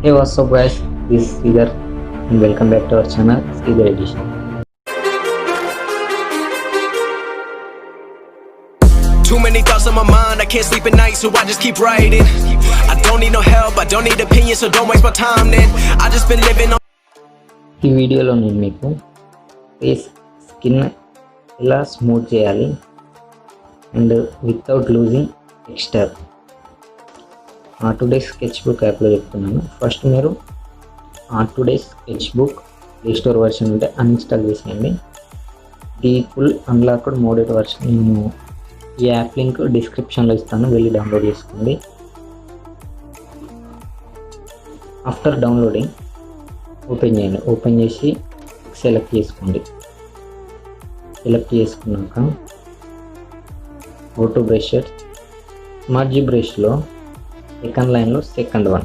Hey, what's up guys, this is Srídhar and welcome back to our channel SRIDHAR EDITION. Too many thoughts on my mind, I can't sleep at night, so I just keep writing. I don't need no help, I don't need opinions, so don't waste my time then. I just been living on. ఈ వీడియోలో నేను మీకు face skin ఎలా smooth చేయాలి and without losing texture Autodesk Sketchbook యాప్లో చెప్తున్నాను. First మీరు Autodesk Sketchbook play store version ఉంటే అన్ఇన్స్టాల్ చేసేయండి. The full unlocked modded version నేను ఈ యాప్ లింక్ డిస్క్రిప్షన్లో ఇస్తాను, వెళ్ళి డౌన్లోడ్ చేసుకోండి. ఆఫ్టర్ డౌన్లోడింగ్ ఓపెన్ చేయండి. ఓపెన్ చేసి సెలెక్ట్ చేసుకోండి. సెలెక్ట్ చేసుకున్నాక గో టు బ్రషెస్, మర్జ్ బ్రష్లో సెకండ్ లైన్లో సెకండ్ వన్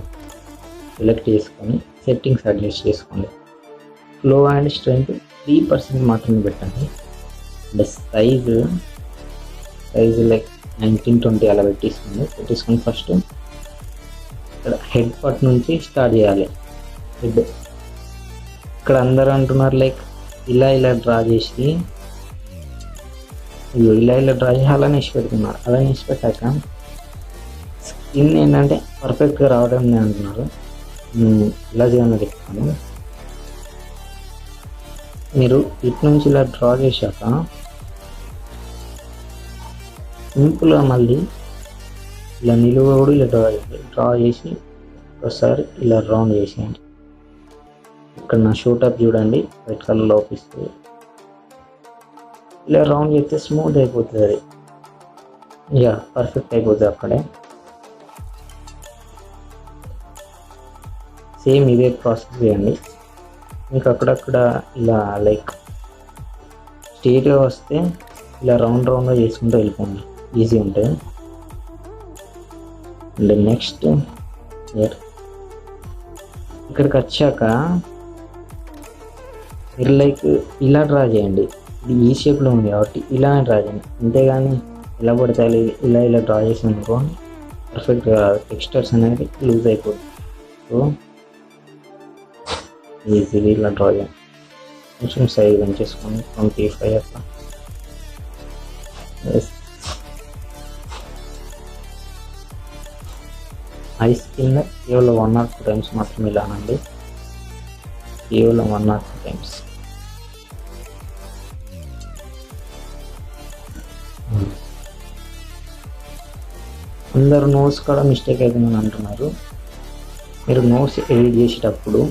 సెలెక్ట్ చేసుకొని సెట్టింగ్స్ అడ్జస్ట్ చేసుకోండి. ఫ్లో అండ్ స్ట్రెంత్ 3% మాత్రమే పెట్టండి. అంటే సైజు లైక్ 1920 అలా పెట్టేసుకొని ఫస్ట్ ఇక్కడ హెడ్ పార్ట్ నుంచి స్టార్ట్ చేయాలి. హెడ్ ఇక్కడ అందరూ అంటున్నారు లైక్ ఇలా డ్రా చేసి ఇలా డ్రా చేసి అలానే ఇచ్చి పెడుతున్నారు. అలానే ఇచ్చి పెట్టాక స్కిన్ ఏంటంటే పర్ఫెక్ట్గా రావడం అంటున్నారు. ఇలా చేయాలని చెప్తాను. మీరు ఇటు నుంచి ఇలా డ్రా చేశాక సింపుల్గా మళ్ళీ ఇలా నిలువ కూడా ఇలా డ్రా చేసి ఒకసారి ఇలా రౌండ్ చేసేయండి. ఇక్కడ నా షూటప్ చూడండి, వైట్ కలర్లో ఆపిస్తుంది. ఇలా రౌండ్ చేస్తే స్మూత్ అయిపోతుంది, అది ఇక పర్ఫెక్ట్ అయిపోతుంది. అక్కడే సేమ్ ఇదే ప్రాసెస్ చేయండి. మీకు అక్కడక్కడ ఇలా లైక్ స్ట్రేట్గా వస్తే ఇలా రౌండ్గా చేసుకుంటూ వెళ్ళిపోండి, ఈజీ ఉంటుంది. అండ్ నెక్స్ట్ ఇక్కడికి వచ్చాక మీరు లైక్ ఇలా డ్రా చేయండి. ఇది ఈ షేప్లో ఉంది కాబట్టి ఇలా డ్రా చేయండి, అంతేగాని ఎలా పడితే ఇలా డ్రా చేసినందుకో పర్ఫెక్ట్గా టెక్స్చర్స్ అనేది లూజ్ అయిపోతుంది. సో ఈజీగా ఇలా డ్రా చేయండి. కొంచెం సైజ్ పెంచేసుకోండి, 25 అట్లా. ఐస్ కింద కేవలం 1 or 2 times మాత్రమే ఇలా అనండి, కేవలం 1 or 2 times. అందరు నోట్స్ కూడా మిస్టేక్ అవుతుందని అంటున్నారు. మీరు నోట్స్ ఎడిట్ చేసేటప్పుడు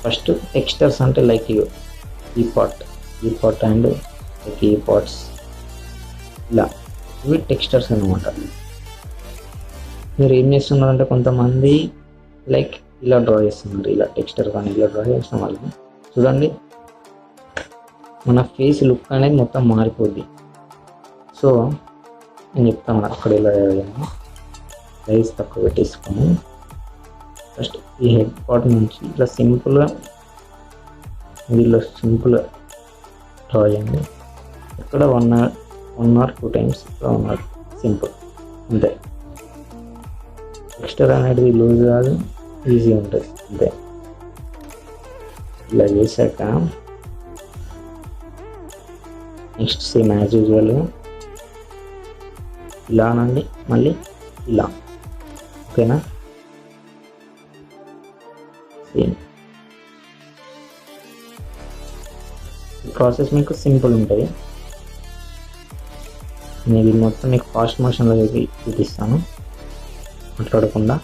ఫస్ట్ టెక్స్చర్స్ అంటే లైక్ ఈ పార్ట్ అండ్ లైక్ ఈ పార్ట్స్ ఇలా ఇవి టెక్స్చర్స్ అన్నమాట. మీరు ఏం చేస్తున్నారంటే కొంతమంది లైక్ ఇలా డ్రా చేస్తున్నారు, ఇలా టెక్స్చర్ కానీ ఇలా డ్రా చేసిన వాళ్ళకి చూడండి మన ఫేస్ లుక్ అనేది మొత్తం మారిపోద్ది. సో నేను చెప్తాను అక్కడ ఇలా సైజ్ తక్కువ పెట్టేసుకొని ఫస్ట్ ఈ హెడ్ పార్ట్ నుంచి ఇట్లా సింపుల్గా సింపుల్గా డ్రా చేయండి. ఇక్కడ 1 or 2 times ఇక్కడ 1 or సింపుల్ అంతే. టెక్స్చర్ అనేది లూజ్ కాదు, ఈజీ ఉంటుంది అంతే. ఇలా చేశాక నెక్స్ట్ సేమ్ యాజ్ యూజువల్గా ఇలా అనండి, మళ్ళీ ఇలా. ఓకేనా? సేమ్ ప్రాసెస్ మీకు సింపుల్ ఉంటుంది. నేను ఇది మొత్తం మీకు ఫాస్ట్ మోషన్లో చూపిస్తాను మాట్లాడకుండా.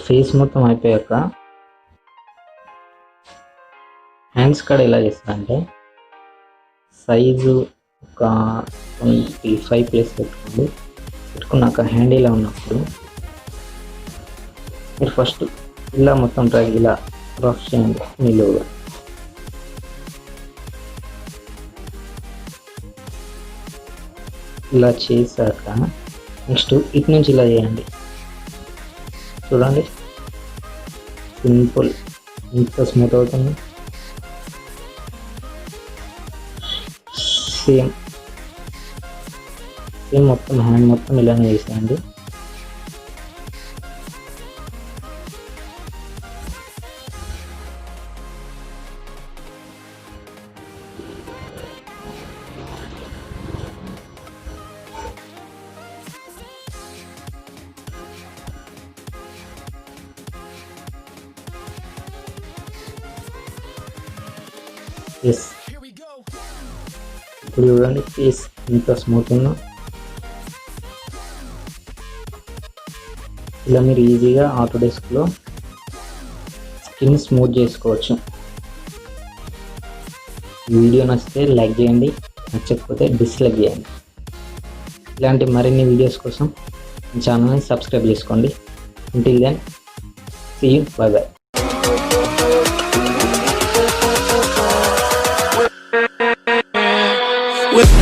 ఫేస్ మొత్తం అయిపోయాక హ్యాండ్స్ కూడా ఎలా చేస్తారంటే సైజు ఒక 5 ప్లేస్ పెట్టుకోండి. పెట్టుకున్నాక హ్యాండ్ ఇలా ఉన్నప్పుడు మీరు ఫస్ట్ ఇలా మొత్తం డ్రాగ్ ఇలా రఫ్ చేయండి నిలువుగా. ఇలా చేశాక నెక్స్ట్ ఇటు నుంచి ఇలా చేయండి. చూడండి సింపుల్, ఇంత స్మూత్ అవుతుంది. సేమ్ మొత్తం హ్యాండ్ మొత్తం ఇలానే వేసేయండి. ఎస్, ఇప్పుడు చూడండి ఫేస్ ఇంత స్మూత్ ఉన్నా. ఇలా మీరు ఈజీగా ఆటోడెస్క్లో స్కిన్ స్మూత్ చేసుకోవచ్చు. ఈ వీడియో నచ్చితే లైక్ చేయండి, నచ్చకపోతే డిస్లైక్ చేయండి. ఇలాంటి మరిన్ని వీడియోస్ కోసం ఈ ఛానల్ని సబ్స్క్రైబ్ చేసుకోండి. until then, see you, bye bye. With